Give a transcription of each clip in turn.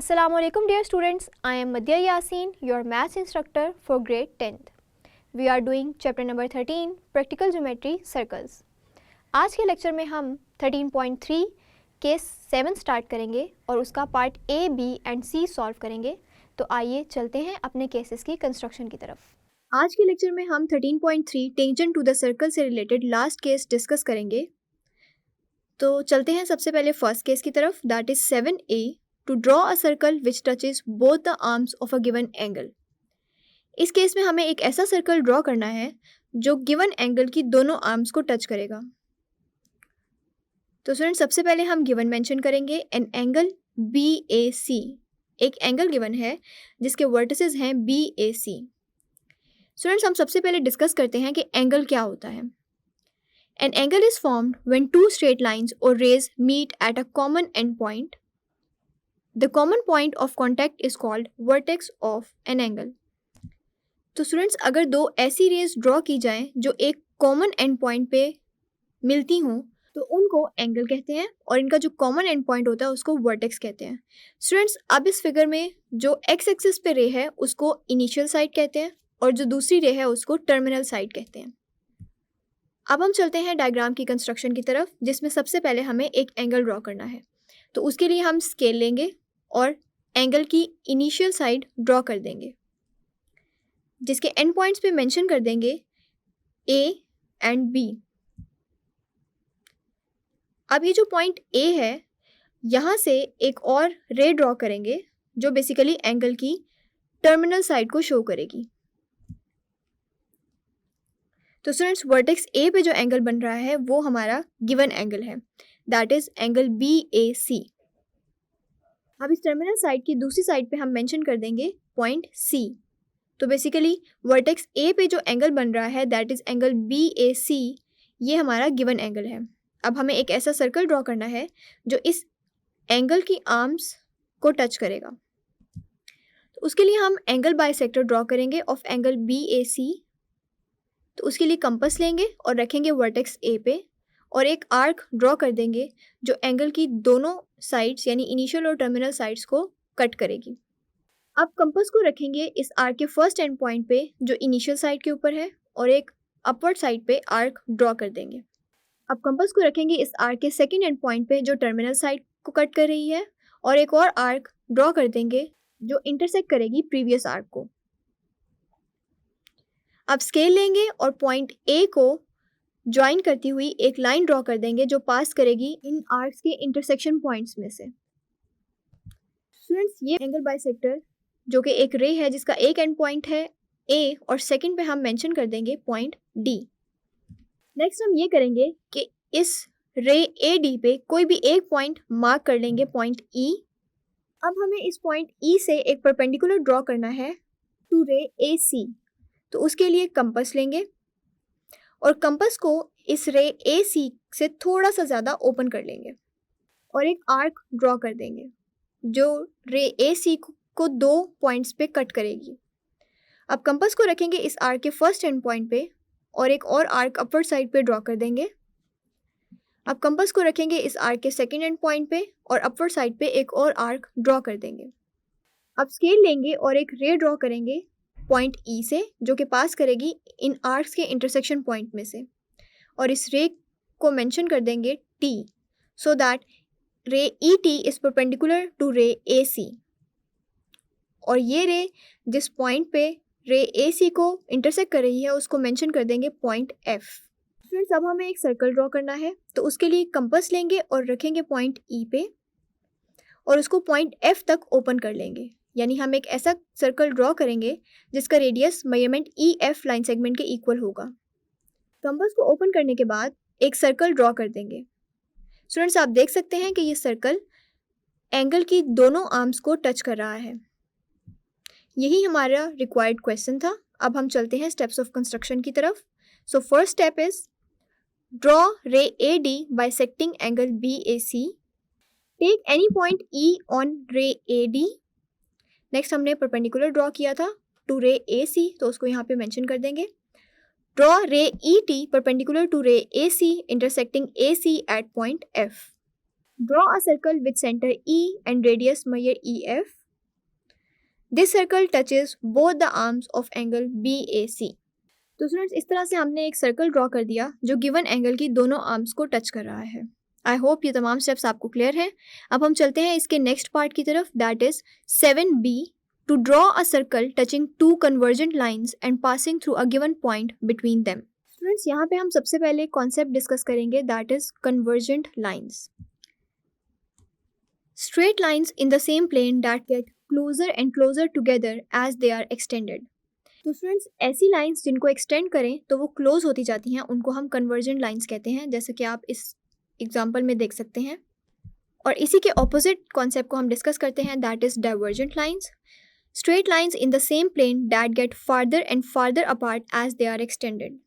Assalamualaikum dear students, I am Madhya Yasin, your maths instructor for grade 10th. We are doing chapter number 13, practical geometry circles. आज के lecture में हम 13.3 case 7 start करेंगे और उसका part A, B and C solve करेंगे। तो आइए चलते हैं अपने केसेस की कंस्ट्रक्शन की तरफ। आज के लेक्चर में हम 13.3 टेंजेंट टू द सर्कल से रिलेटेड लास्ट केस डिस्कस करेंगे। तो चलते हैं सबसे पहले फर्स्ट केस की तरफ, that is 7a, to draw a circle which touches both the arms of a given angle. इस केस में हमें एक ऐसा सर्कल ड्रॉ करना है जो गिवन एंगल की दोनों आर्म्स को टच करेगा। तो स्टूडेंट सबसे पहले हम गिवन मेंशन करेंगे एन एंगल BAC। एक एंगल गिवन है जिसके वर्टिसेस हैं BAC। स्टूडेंट्स हम सबसे पहले डिस्कस करते हैं कि एंगल क्या होता है। An angle is formed when two straight lines और rays meet at a common end point. The common point of contact is called vertex of an angle. तो स्टूडेंट्स अगर दो ऐसी रेज ड्रॉ की जाएं जो एक कॉमन एंड पॉइंट पे मिलती हों तो उनको एंगल कहते हैं और इनका जो कॉमन एंड पॉइंट होता है उसको वर्टेक्स कहते हैं। स्टूडेंट्स अब इस फिगर में जो एक्स एक्सिस पे रे है उसको इनिशियल साइड कहते हैं और जो दूसरी रे है उसको टर्मिनल साइड कहते हैं। अब हम चलते हैं डायग्राम की कंस्ट्रक्शन की तरफ, जिसमें सबसे पहले हमें एक एंगल ड्रॉ करना है। तो उसके लिए हम स्केल लेंगे और एंगल की इनिशियल साइड ड्रॉ कर देंगे, जिसके एंड पॉइंट्स पे मेंशन कर देंगे A एंड B। अब ये जो पॉइंट A है यहाँ से एक और रे ड्रॉ करेंगे जो बेसिकली एंगल की टर्मिनल साइड को शो करेगी। तो स्टूडेंट्स वर्टेक्स A पे जो एंगल बन रहा है वो हमारा गिवन एंगल है, दैट इज एंगल BAC। अब इस टर्मिनल साइड की दूसरी साइड पे हम मेंशन कर देंगे पॉइंट C। तो बेसिकली वर्टेक्स A पे जो एंगल बन रहा है दैट इज एंगल BAC, ये हमारा गिवन एंगल है। अब हमें एक ऐसा सर्कल ड्रॉ करना है जो इस एंगल की आर्म्स को टच करेगा। तो उसके लिए हम एंगल बाइसेक्टर ड्रॉ करेंगे ऑफ एंगल BAC। तो उसके लिए कंपास लेंगे और रखेंगे वर्टेक्स A पे और एक आर्क ड्रॉ कर देंगे जो एंगल की दोनों साइड्स यानी इनिशियल और टर्मिनल साइड्स को कट करेगी। अब कंपास को रखेंगे इस आर्क के फर्स्ट एंड पॉइंट पे जो इनिशियल साइड के ऊपर है और एक अपवर्ड साइड पे आर्क ड्रॉ कर देंगे। अब कंपास को रखेंगे इस आर्क के सेकंड एंड पॉइंट पे जो टर्मिनल साइड को कट कर रही है और एक और आर्क ड्रॉ कर देंगे जो इंटरसेक्ट करेगी प्रीवियस आर्क को। अब स्केल लेंगे और पॉइंट A को ज्वाइन करती हुई एक लाइन ड्रॉ कर देंगे जो पास करेगी इन आर्क्स के इंटरसेक्शन पॉइंट्स में से। स्टूडेंट्स ये एंगल बाइसेक्टर जो कि एक रे है जिसका एक एंड पॉइंट है A और सेकंड पे हम मेंशन कर देंगे पॉइंट D। नेक्स्ट हम ये करेंगे कि इस रे AD पे कोई भी एक पॉइंट मार्क कर लेंगे पॉइंट E। अब हमें इस पॉइंट E से एक परपेंडिकुलर ड्रॉ करना है टू रे AC। तो उसके लिए कंपास लेंगे और कंपास को इस रे AC से थोड़ा सा ज़्यादा ओपन कर लेंगे और एक आर्क ड्रॉ कर देंगे जो रे AC को दो पॉइंट्स पे कट करेगी। अब कंपास को रखेंगे इस आर्क के फर्स्ट एंड पॉइंट पे और एक और आर्क अपर साइड पे ड्रॉ कर देंगे। अब कंपास को रखेंगे इस आर्क के सेकेंड एंड पॉइंट पे और अपर साइड पे एक और आर्क ड्रॉ कर देंगे। अब स्केल लेंगे और एक रे ड्रॉ करेंगे पॉइंट E से जो कि पास करेगी इन आर्क्स के इंटरसेक्शन पॉइंट में से और इस रे को मेंशन कर देंगे T सो दैट रे ET is perpendicular to ray AC और ये रे जिस पॉइंट पे रे AC को इंटरसेक्ट कर रही है उसको मेंशन कर देंगे पॉइंट F। फ्रेंड्स अब हमें एक सर्कल ड्रॉ करना है तो उसके लिए कंपास लेंगे और रखेंगे पॉइंट E पे और उसको पॉइंट F तक ओपन कर लेंगे, यानी हम एक ऐसा सर्कल ड्रॉ करेंगे जिसका radius measurement EF line segment के इक्वल होगा। कंपास को ओपन करने के बाद एक सर्कल ड्रॉ कर देंगे। स्टूडेंट्स आप देख सकते हैं कि ये सर्कल एंगल की दोनों आर्म्स को टच कर रहा है। यही हमारा रिक्वायर्ड क्वेश्चन था। अब हम चलते हैं स्टेप्स ऑफ कंस्ट्रक्शन की तरफ। So first step is draw ray AD bisecting angle BAC। Take any point E on ray AD। Next हमने परपेंडिकुलर ड्रॉ किया था टू रे AC तो उसको यहाँ पे मेंशन कर देंगे। Draw ray ET perpendicular to ray AC intersecting AC at point F। Draw a circle with center E and radius measure EF. This circle touches both the arms of angle BAC। तो students इस तरह से हमने एक circle draw कर दिया जो given angle की दोनों आर्म्स को टच कर रहा है। आई होप ये तमाम स्टेप्स आपको क्लियर हैं। अब हम चलते हैं इसके नेक्स्ट पार्ट की तरफ, that is 7B, to draw a circle touching to convergent lines and passing through a given point between them. Students यहाँ पे हम सबसे पहले कॉन्सेप्ट डिस्कस करेंगे, that is convergent lines. Straight lines in the same plane that get closer and closer together as they are extended. तो students ऐसी lines जिनको extend करें तो वो क्लोज होती जाती हैं, उनको हम कन्वर्जेंट लाइंस कहते हैं, जैसे कि आप इस एग्जांपल में देख सकते हैं। और इसी के ऑपोजिट कॉन्सेप्ट को हम डिस्कस करते हैं, that is divergent lines. Straight lines in the same plane that get farther and farther apart as they are extended.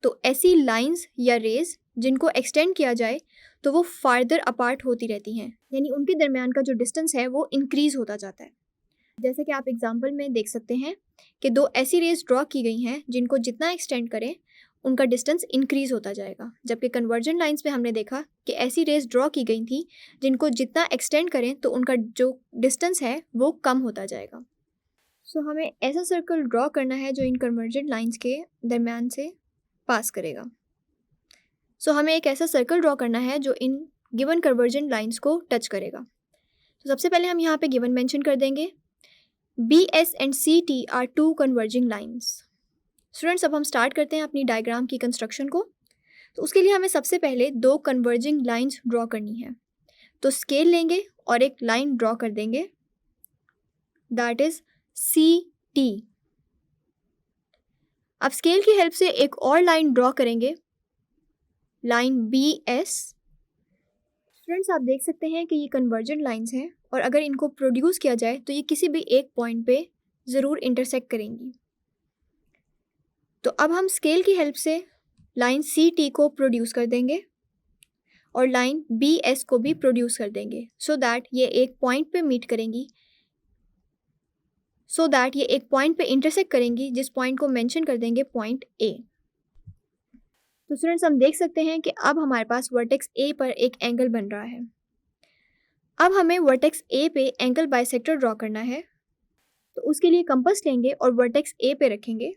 तो ऐसी लाइंस या रेज जिनको एक्सटेंड किया जाए तो वो फार्दर अपार्ट होती रहती हैं, यानी उनके दरमियान का जो डिस्टेंस है वो इंक्रीज होता जाता है। जैसे कि आप एग्जाम्पल में देख सकते हैं कि दो ऐसी रेज ड्रॉ की गई हैं जिनको जितना एक्सटेंड करें उनका डिस्टेंस इंक्रीज होता जाएगा, जबकि कन्वर्जेंट लाइंस पे हमने देखा कि ऐसी रेज ड्रॉ की गई थी जिनको जितना एक्सटेंड करें तो उनका जो डिस्टेंस है वो कम होता जाएगा। सो हमें ऐसा सर्कल ड्रॉ करना है जो इन कन्वर्जेंट लाइंस के दरमियान से पास करेगा। सो हमें एक ऐसा सर्कल ड्रॉ करना है जो इन गिवन कन्वर्जेंट लाइंस को टच करेगा। तो सबसे पहले हम यहाँ पे गिवन मेंशन कर देंगे, BS and CT are two converging lines। Students अब हम स्टार्ट करते हैं अपनी डायग्राम की कंस्ट्रक्शन को। तो उसके लिए हमें सबसे पहले दो कन्वर्जिंग लाइंस ड्रॉ करनी है। तो स्केल लेंगे और एक लाइन ड्रॉ कर देंगे, दैट इज CT। अब स्केल की हेल्प से एक और लाइन ड्रॉ करेंगे, लाइन BS। स्टूडेंट्स आप देख सकते हैं कि ये कन्वर्जेंट लाइंस हैं और अगर इनको प्रोड्यूस किया जाए तो ये किसी भी एक पॉइंट पे ज़रूर इंटरसेक्ट करेंगी। तो अब हम स्केल की हेल्प से लाइन CT को प्रोड्यूस कर देंगे और लाइन BS को भी प्रोड्यूस कर देंगे, सो दैट ये एक पॉइंट पे मीट करेंगी, सो दैट ये एक पॉइंट पे इंटरसेक्ट करेंगी, जिस पॉइंट को मेंशन कर देंगे पॉइंट A। तो स्टूडेंट्स हम देख सकते हैं कि अब हमारे पास वर्टेक्स A पर एक एंगल बन रहा है। अब हमें वर्टेक्स A पे एंगल बाइसेक्टर ड्रॉ करना है। तो उसके लिए कंपास लेंगे और वर्टेक्स A पे रखेंगे।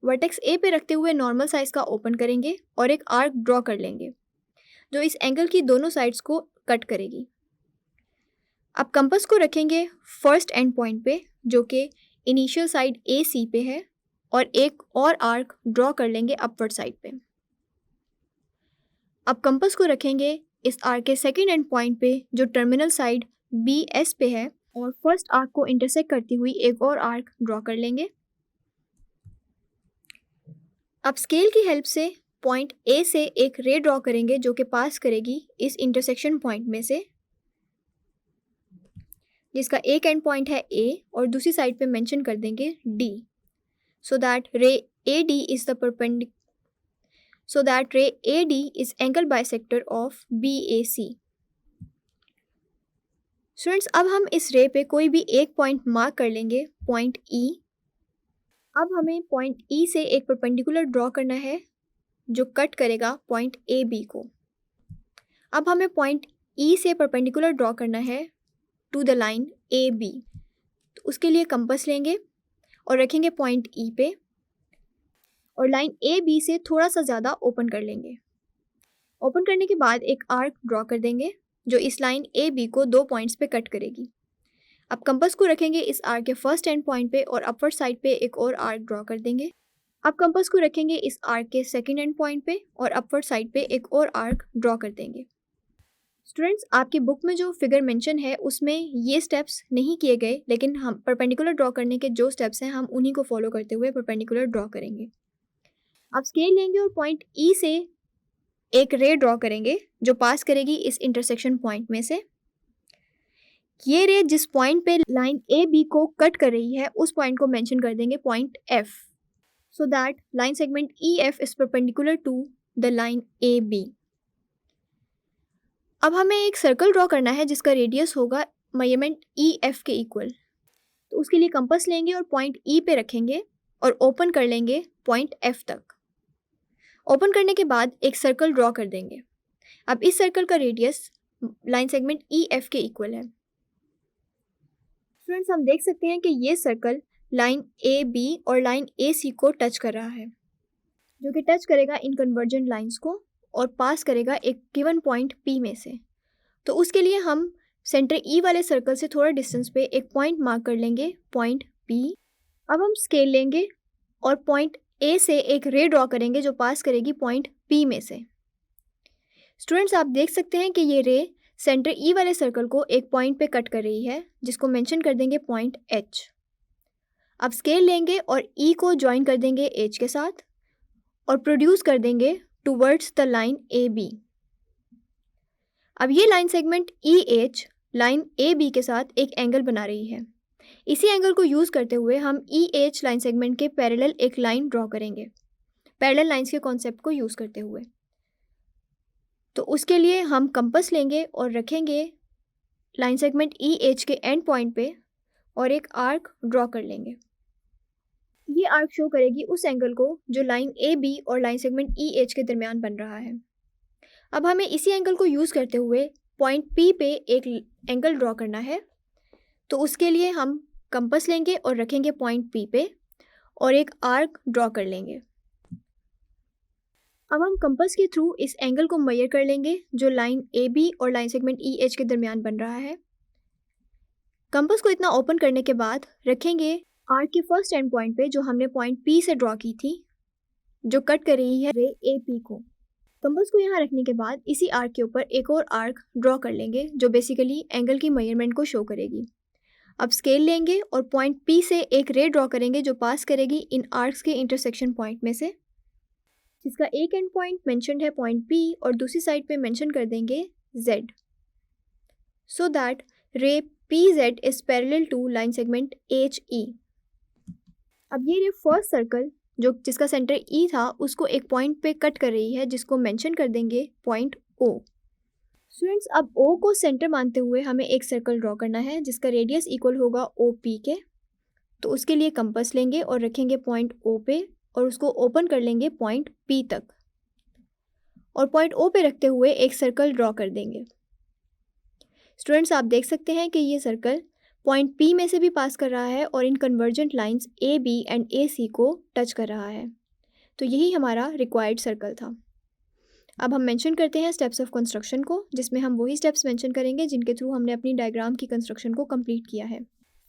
वर्टेक्स A पे रखते हुए नॉर्मल साइज का ओपन करेंगे और एक आर्क ड्रॉ कर लेंगे जो इस एंगल की दोनों साइड्स को कट करेगी। अब कंपास को रखेंगे फर्स्ट एंड पॉइंट पे जो कि इनिशियल साइड AC पे है और एक और आर्क ड्रॉ कर लेंगे अपवर्ड साइड पे। अब कंपास को रखेंगे इस आर्क के सेकेंड एंड पॉइंट पे जो टर्मिनल साइड BS पे है और फर्स्ट आर्क को इंटरसेक्ट करती हुई एक और आर्क ड्रॉ कर लेंगे। अब स्केल की हेल्प से पॉइंट A से एक रे ड्रॉ करेंगे जो कि पास करेगी इस इंटरसेक्शन पॉइंट में से, जिसका एक एंड पॉइंट है A और दूसरी साइड पे मेंशन कर देंगे D, सो दैट रे AD is angle bisector of BAC। Students अब हम इस रे पे कोई भी एक पॉइंट मार्क कर लेंगे, पॉइंट E। अब हमें पॉइंट E से एक परपेंडिकुलर ड्रॉ करना है जो कट करेगा पॉइंट AB को। अब हमें पॉइंट E से परपेंडिकुलर ड्रॉ करना है टू द लाइन AB। तो उसके लिए कंपास लेंगे और रखेंगे पॉइंट E पे और लाइन AB से थोड़ा सा ज़्यादा ओपन कर लेंगे। ओपन करने के बाद एक आर्क ड्रॉ कर देंगे जो इस लाइन AB को दो पॉइंट्स पे कट करेगी। अब कंपास को रखेंगे इस आर्क के फर्स्ट एंड पॉइंट पे और अपवर्ड साइड पे एक और आर्क ड्रॉ कर देंगे। अब कंपास को रखेंगे इस आर्क के सेकेंड एंड पॉइंट पे और अपवर्ड साइड पे एक और आर्क ड्रॉ कर देंगे। स्टूडेंट्स आपकी बुक में जो फिगर मेंशन है उसमें ये स्टेप्स नहीं किए गए, लेकिन हम परपेंडिकुलर ड्रॉ करने के जो स्टेप्स हैं हम उन्हीं को फॉलो करते हुए परपेंडिकुलर ड्रॉ करेंगे। अब स्केल लेंगे और पॉइंट E से एक रे ड्रॉ करेंगे जो पास करेगी इस इंटरसेक्शन पॉइंट में से। ये रे जिस पॉइंट पे लाइन AB को कट कर रही है उस पॉइंट को मेंशन कर देंगे point F, so that line segment EF is perpendicular to the line AB। अब हमें एक सर्कल ड्रॉ करना है जिसका रेडियस होगा मेजरमेंट EF के इक्वल। तो उसके लिए कंपास लेंगे और पॉइंट E पे रखेंगे और ओपन कर लेंगे पॉइंट F तक। ओपन करने के बाद एक सर्कल ड्रॉ कर देंगे। अब इस सर्कल का रेडियस लाइन सेगमेंट EF के इक्वल है। स्टूडेंट्स हम देख सकते हैं कि ये सर्कल लाइन ए बी और लाइन ए सी को टच कर रहा है, जो कि टच करेगा इन कन्वर्जेंट लाइंस को और पास करेगा एक गिवन पॉइंट पी में से। तो उसके लिए हम सेंटर ई वाले सर्कल से थोड़ा डिस्टेंस पे एक पॉइंट मार्क कर लेंगे, पॉइंट पी। अब हम स्केल लेंगे और पॉइंट ए से एक रे ड्रॉ करेंगे जो पास करेगी पॉइंट पी में से। स्टूडेंट्स आप देख सकते हैं कि ये रे सेंटर ई वाले सर्कल को एक पॉइंट पे कट कर रही है, जिसको मेंशन कर देंगे पॉइंट एच। अब स्केल लेंगे और ई को ज्वाइन कर देंगे एच के साथ और प्रोड्यूस कर देंगे towards the line A B. अब ये line segment E H line A B के साथ एक एंगल बना रही है। इसी एंगल को यूज़ करते हुए हम ई एच लाइन सेगमेंट के पैरेलल एक लाइन ड्रॉ करेंगे, पैरेलल लाइंस के कॉन्सेप्ट को यूज़ करते हुए। तो उसके लिए हम कंपास लेंगे और रखेंगे लाइन सेगमेंट ई एच के एंड पॉइंट पे और एक आर्क ड्रॉ कर लेंगे। ये आर्क शो करेगी उस एंगल को जो लाइन ए बी और लाइन सेगमेंट ई एच के दरमियान बन रहा है। अब हमें इसी एंगल को यूज़ करते हुए पॉइंट पी पे एक एंगल ड्रॉ करना है। तो उसके लिए हम कंपास लेंगे और रखेंगे पॉइंट पी पे और एक आर्क ड्रॉ कर लेंगे। अब हम कंपास के थ्रू इस एंगल को मेजर कर लेंगे जो लाइन ए बी और लाइन सेगमेंट ई एच के दरमियान बन रहा है। कंपास को इतना ओपन करने के बाद रखेंगे आर्क के फर्स्ट एंड पॉइंट पे जो हमने पॉइंट पी से ड्रॉ की थी, जो कट कर रही है रे ए पी को। कंपास को यहाँ रखने के बाद इसी आर्क के ऊपर एक और आर्क ड्रॉ कर लेंगे जो बेसिकली एंगल की मेजरमेंट को शो करेगी। अब स्केल लेंगे और पॉइंट पी से एक रे ड्रॉ करेंगे जो पास करेगी इन आर्क्स के इंटरसेक्शन पॉइंट में से, जिसका एक एंड पॉइंट मेंशन्ड है पॉइंट पी और दूसरी साइड पे मेंशन कर देंगे z, so that ray P Z is parallel to line segment H E. अब ये रे फर्स्ट सर्कल जिसका सेंटर ई था उसको एक पॉइंट पे कट कर रही है, जिसको मेंशन कर देंगे पॉइंट ओ। स्टूडेंट्स अब ओ को सेंटर मानते हुए हमें एक सर्कल ड्रॉ करना है जिसका रेडियस इक्वल होगा ओ पी के। तो उसके लिए कंपास लेंगे और रखेंगे पॉइंट ओ पे और उसको ओपन कर लेंगे पॉइंट पी तक और पॉइंट ओ पे रखते हुए एक सर्कल ड्रॉ कर देंगे। स्टूडेंट्स आप देख सकते हैं कि ये सर्कल पॉइंट पी में से भी पास कर रहा है और इन convergent lines A B and A C को टच कर रहा है। तो यही हमारा रिक्वायर्ड सर्कल था। अब हम मेंशन करते हैं स्टेप्स ऑफ कंस्ट्रक्शन को, जिसमें हम वही स्टेप्स मेंशन करेंगे जिनके थ्रू हमने अपनी डायग्राम की कंस्ट्रक्शन को कंप्लीट किया है।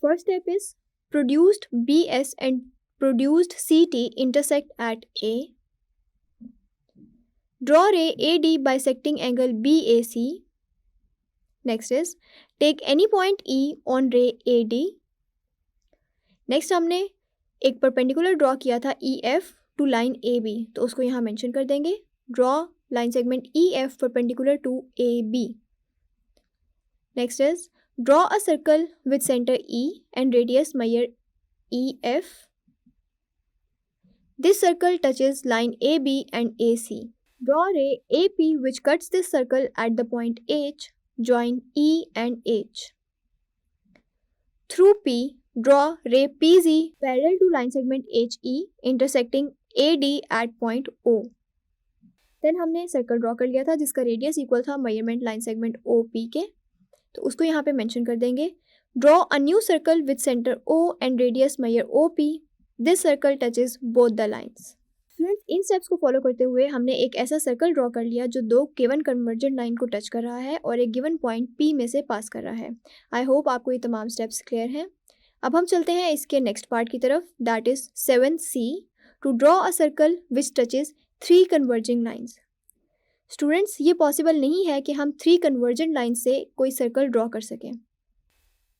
First step is produced B S and produced C T intersect at A. Draw ray A D bisecting angle B A C. Next is take any point E on ray A D. Next हमने एक perpendicular draw किया था E F to line A B, तो उसको यहाँ mention कर देंगे। Draw line segment EF perpendicular to AB. Next is draw a circle with center E and radius measure EF. This circle touches line AB and AC. Draw ray AP which cuts this circle at the point H. Join E and H. Through P, draw ray PZ parallel to line segment HE intersecting AD at point O. Then हमने circle draw कर लिया था जिसका radius equal था measurement line segment O P के, तो उसको यहाँ पे मेंशन कर देंगे। Draw a new circle with centre O and radius measure O P. This circle touches both the lines. Friends इन स्टेप्स को फॉलो करते हुए हमने एक ऐसा सर्कल ड्रॉ कर लिया जो दो गिवन कन्वर्जेंट लाइन को टच कर रहा है और एक गिवन पॉइंट पी में से पास कर रहा है। आई होप आपको ये तमाम स्टेप्स क्लियर हैं। अब हम चलते हैं इसके नेक्स्ट पार्ट की तरफ, that is 7C, to draw a circle which touches 3 converging lines. Students ये पॉसिबल नहीं है कि हम 3 कन्वर्जेंट लाइन से कोई सर्कल ड्रॉ कर सकें।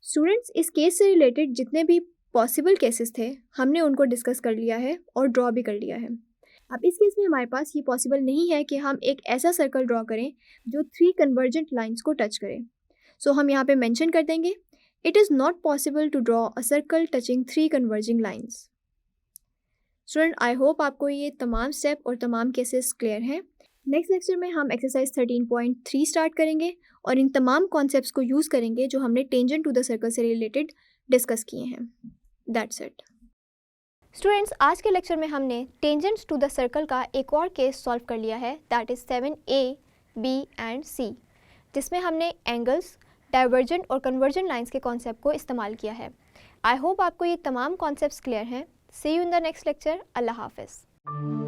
स्टूडेंट्स इस केस से रिलेटेड जितने भी पॉसिबल केसेस थे हमने उनको डिस्कस कर लिया है और ड्रॉ भी कर लिया है। अब इस केस में हमारे पास ये पॉसिबल नहीं है कि हम एक ऐसा सर्कल ड्रॉ करें जो 3 कन्वर्जेंट लाइंस को टच करे। सो हम यहाँ पे मेंशन कर देंगे it is not possible to draw a circle touching 3 converging lines. Student I hope आपको ये तमाम स्टेप और तमाम केसेस क्लियर हैं। नेक्स्ट लेक्चर में हम एक्सरसाइज 13.3 स्टार्ट करेंगे और इन तमाम कॉन्सेप्ट्स को यूज़ करेंगे जो हमने टेंजेंट टू द सर्कल से रिलेटेड डिस्कस किए हैं। That's it students. आज के लेक्चर में हमने टेंजेंट्स टू द सर्कल का एक और केस सॉल्व कर लिया है, that is 7A, B and C, जिसमें हमने एंगल्स डाइवर्जेंट और कन्वर्जेंट लाइंस के कॉन्सेप्ट को इस्तेमाल किया है। आई होप आपको ये तमाम कॉन्सेप्ट्स क्लियर हैं। See you in the next lecture. अल्लाह हाफिज़।